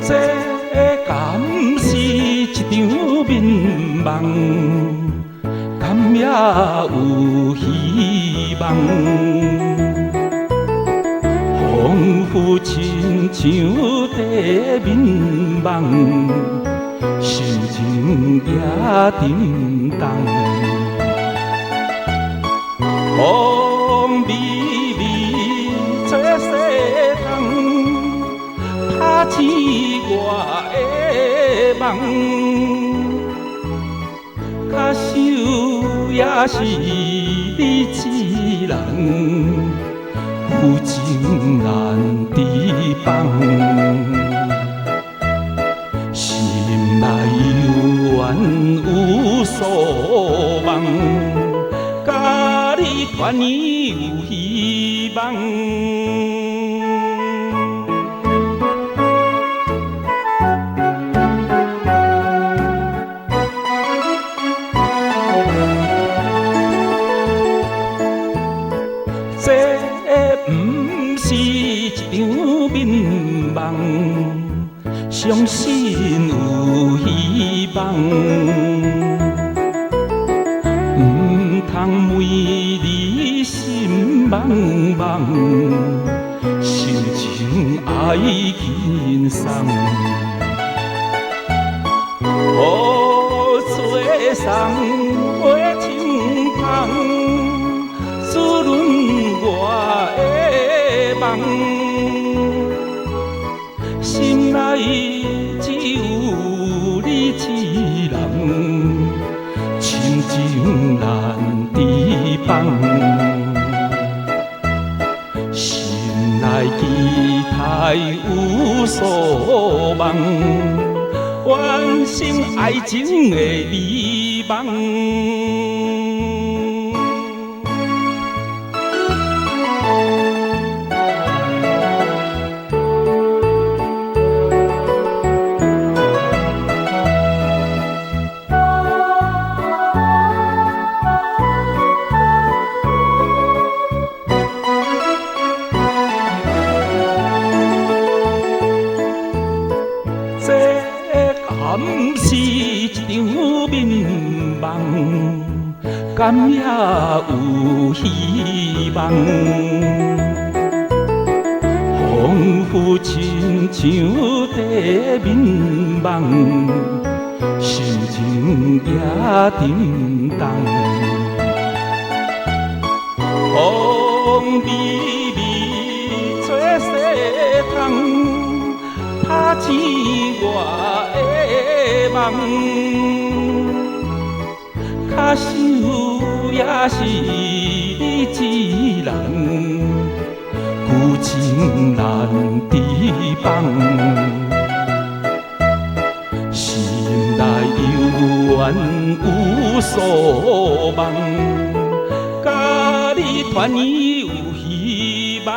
这敢是一场眠梦，敢也有希望。仿佛亲像在眠梦，心情也沉重。风微微吹西风，拍醒我的梦。假想也是你一人，有情难抵放。心内犹原有所望，甲你团圆有希望。这不是一场眠梦，相信有希望。唔通为你心茫茫，心情爱轻松。雨吹送花清香，滋润我的梦。心内只有你一人，亲情难抵放。心内期待有所望，完成爱情的美梦。敢是一场眠梦，敢也有希望。仿佛亲像在眠梦，心情也沉重。风微微吹西风，拍醒我的梦。假想也是你一人，旧情难抵放。心内犹原有所望，甲你团圆有希望。